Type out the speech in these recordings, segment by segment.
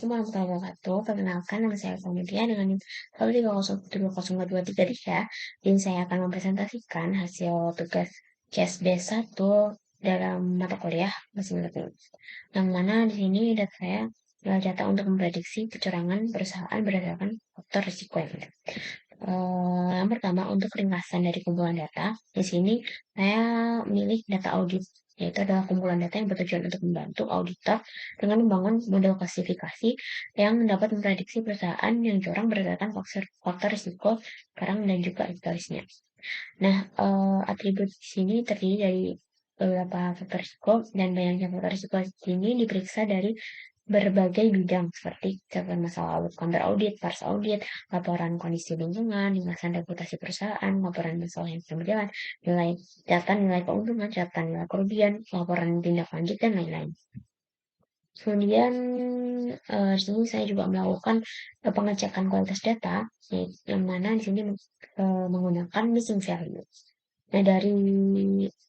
Assalamualaikum warahmatullahi wabarakatuh. Perkenalkan, nama saya Famudia dengan NIM 1300203 dan saya akan mempresentasikan hasil tugas case B1 dalam mata kuliah mesin learning. Yang mana di sini data saya adalah data untuk memprediksi kecurangan perusahaan berdasarkan faktor risiko yang ada. Yang pertama, untuk ringkasan dari kumpulan data, di sini saya memilih data audit, yaitu adalah kumpulan data yang bertujuan untuk membantu auditor dengan membangun model klasifikasi yang dapat memprediksi perusahaan yang curang berdasarkan faktor risiko sekarang dan juga historisnya. Nah, atribut di sini terdiri dari beberapa faktor risiko dan banyaknya faktor risiko di sini diperiksa dari berbagai bidang seperti catatan masalah audit, counter audit, pars audit, laporan kondisi lingkungan, ringkasan reputasi perusahaan, laporan masalah yang sedang berjalan, nilai keuntungan, catatan nilai kerugian, laporan tindak lanjut dan lain-lain. Kemudian di sini saya juga melakukan pengecekan kualitas data, yang mana di sini menggunakan missing value. Nah, dari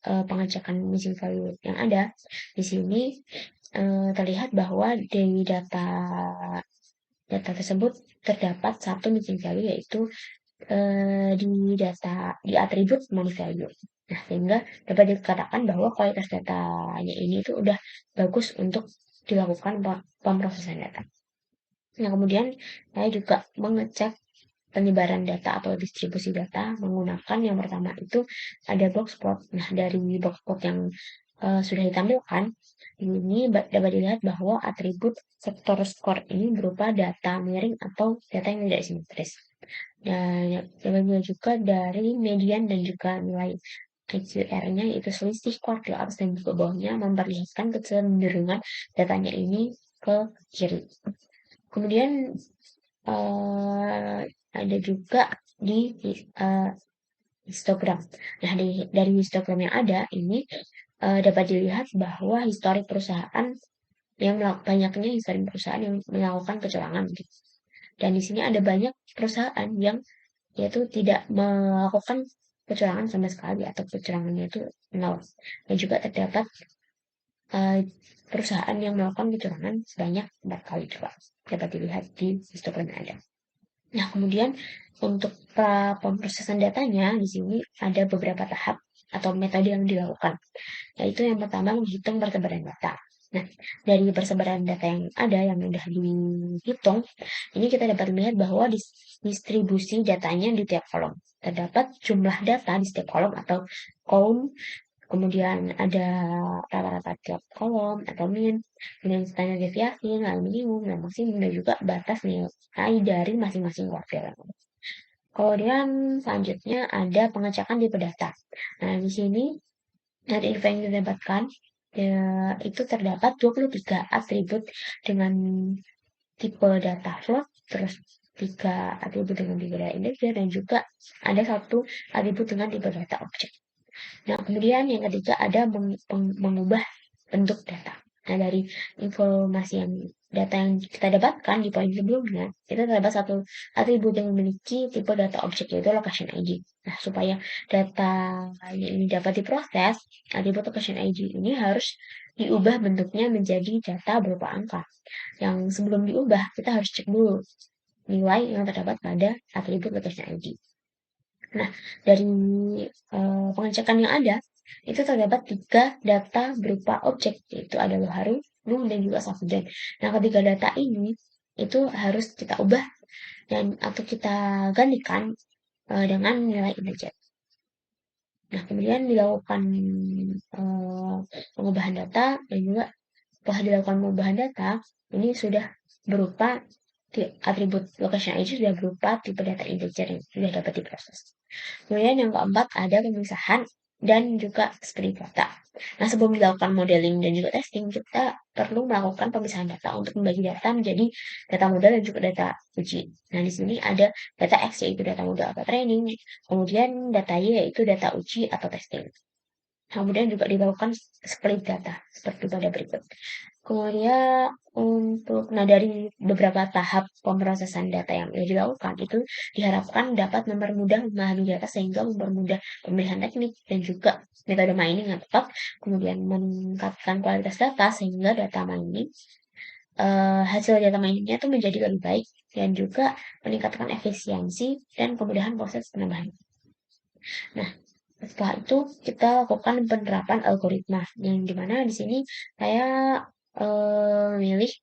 pengecekan missing value yang ada di sini terlihat bahwa dari data tersebut terdapat satu missing value, yaitu di atribut money value. Nah, sehingga dapat dikatakan bahwa kualitas datanya ini itu udah bagus untuk dilakukan pemrosesan data. Nah, kemudian saya juga mengecek penyebaran data atau distribusi data menggunakan yang pertama itu ada box plot. Nah, dari box plot yang sudah ditampilkan ini dapat dilihat bahwa atribut sektor skor ini berupa data miring atau data yang tidak simetris. Dan dapat dilihat juga dari median dan juga nilai IQR-nya, yaitu selisih kuartil atas dan juga bawahnya memperlihatkan kecenderungan datanya ini ke kiri. Kemudian ada juga di histogram. Nah, dari histogram yang ada ini dapat dilihat bahwa historik perusahaan yang banyaknya historik perusahaan yang melakukan kecurangan gitu. Dan di sini ada banyak perusahaan yang yaitu tidak melakukan kecurangan sama sekali atau kecurangannya itu nol. Dan juga terdapat perusahaan yang melakukan kecurangan sebanyak 4 kali juga dapat dilihat di histogram yang ada. Nah, kemudian untuk pemrosesan datanya di sini ada beberapa tahap atau metode yang dilakukan, yaitu yang pertama menghitung persebaran data. Nah, dari persebaran data yang ada yang sudah dihitung, ini kita dapat melihat bahwa distribusi datanya di tiap kolom. Terdapat jumlah data di setiap kolom atau column, kemudian ada rata-rata tiap kolom atau min, kemudian standar deviasi, nilai minimum, nilai maksimum, dan juga batas nilai dari masing-masing kuartil. Kemudian selanjutnya ada pengecekan tipe data. Nah, di sini dari info yang didapatkan itu terdapat 23 atribut dengan tipe data float, terus 3 atribut dengan tipe data integer, dan juga ada 1 atribut dengan tipe data objek. Nah, kemudian yang ketiga ada mengubah bentuk data. Nah, dari informasi data yang kita dapatkan di poin sebelumnya, itu terdapat 1 atribut yang memiliki tipe data objek, yaitu location ID. Nah, supaya data ini dapat diproses, atribut location ID ini harus diubah bentuknya menjadi data berupa angka. Yang sebelum diubah, kita harus cek dulu nilai yang terdapat pada atribut location ID. Nah, dari pengecekan yang ada, itu terdapat 3 data berupa objek, yaitu ada Loharu, Nuh, dan juga Safjan. Nah, ketiga data ini itu harus kita ubah atau kita gantikan dengan nilai integer. Nah, kemudian dilakukan pengubahan data, dan juga setelah dilakukan pengubahan data, ini sudah berupa atribut location ID sudah berupa tipe data integer yang sudah dapat diproses. Kemudian yang keempat ada pemisahan dan juga split data. Nah, sebelum dilakukan modeling dan juga testing, kita perlu melakukan pemisahan data untuk membagi data menjadi data modal dan juga data uji. Nah, di sini ada data X, yaitu data modal atau training, kemudian data Y, yaitu data uji atau testing. Kemudian juga dilakukan split data seperti pada berikut. Kemudian dari beberapa tahap pemrosesan data yang dilakukan itu diharapkan dapat mempermudah memahami data sehingga mempermudah pemilihan teknik dan juga metode mining yang tepat, kemudian meningkatkan kualitas data sehingga data mining hasil data miningnya itu menjadi lebih baik dan juga meningkatkan efisiensi dan kemudahan proses penambahan. Nah, setelah itu kita lakukan penerapan algoritma yang dimana di sini saya memilih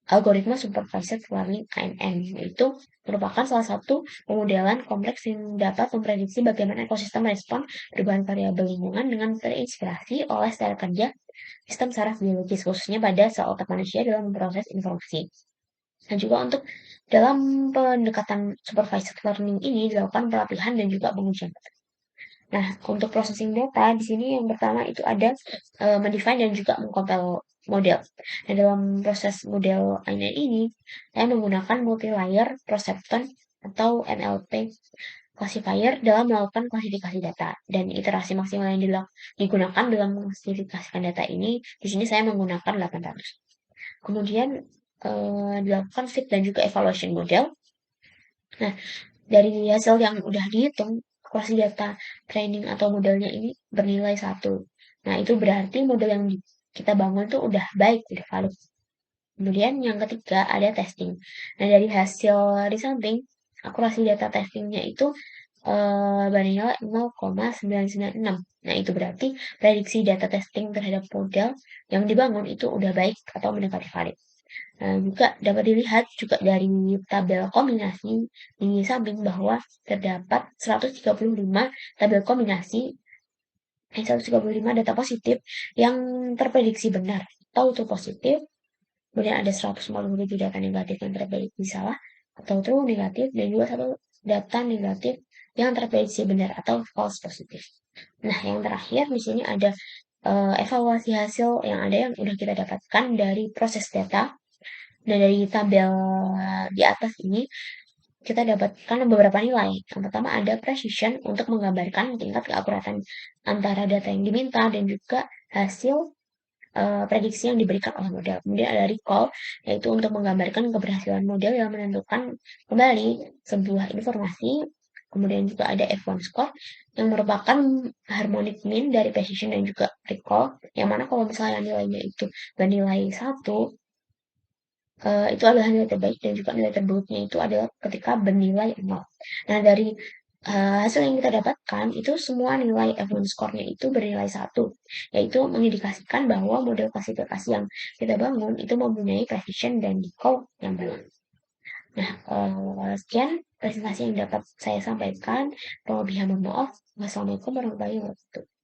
algoritma supervised learning ANN, yaitu merupakan salah satu pemodelan kompleks yang dapat memprediksi bagaimana ekosistem merespon perubahan variabel lingkungan dengan terinspirasi oleh style kerja sistem saraf biologis, khususnya pada sel otak manusia dalam memproses informasi. Dan juga untuk dalam pendekatan supervised learning ini dilakukan pelatihan dan juga pengujian. Nah, untuk processing data di sini yang pertama itu ada mendefine dan juga mengkompil model. Nah, dalam proses model ANN ini, saya menggunakan multi-layer perceptron atau MLP classifier dalam melakukan klasifikasi data. Dan iterasi maksimal yang digunakan dalam mengklasifikasikan data ini, di sini saya menggunakan 800. Kemudian dilakukan fit dan juga evaluation model. Nah, dari hasil yang udah dihitung, akurasi data training atau modelnya ini bernilai 1. Nah, itu berarti model yang kita bangun tuh udah baik, udah valid. Kemudian yang ketiga ada testing. Nah, dari hasil resulting, akurasi data testingnya itu bernilai 0,996. Nah, itu berarti prediksi data testing terhadap model yang dibangun itu udah baik atau mendekati valid. Nah, juga dapat dilihat juga dari tabel kombinasi di samping bahwa terdapat 135 tabel kombinasi 135 data positif yang terprediksi benar atau true positif. Kemudian ada 147 data negatif yang terprediksi salah atau true negatif dan juga satu data negatif yang terprediksi benar atau false positif. Nah, yang terakhir di sini ada evaluasi hasil yang ada yang udah kita dapatkan dari proses data. Dan dari tabel di atas ini kita dapatkan beberapa nilai. Yang pertama ada precision untuk menggambarkan tingkat keakuratan antara data yang diminta dan juga hasil prediksi yang diberikan oleh model. Kemudian ada recall, yaitu untuk menggambarkan keberhasilan model yang menentukan kembali sebuah informasi. Kemudian juga ada F1 score yang merupakan harmonic mean dari precision dan juga recall. Yang mana kalau misalnya nilainya itu bernilai 1, itu adalah nilai terbaik dan juga nilai terburuknya itu adalah ketika bernilai 0. Nah, dari hasil yang kita dapatkan itu semua nilai F1 score-nya itu bernilai 1, yaitu mengindikasikan bahwa model klasifikasi yang kita bangun itu mempunyai precision dan recall yang baik. Nah, sekian presentasi yang dapat saya sampaikan. Mohon maaf. Wassalamualaikum warahmatullahi wabarakatuh.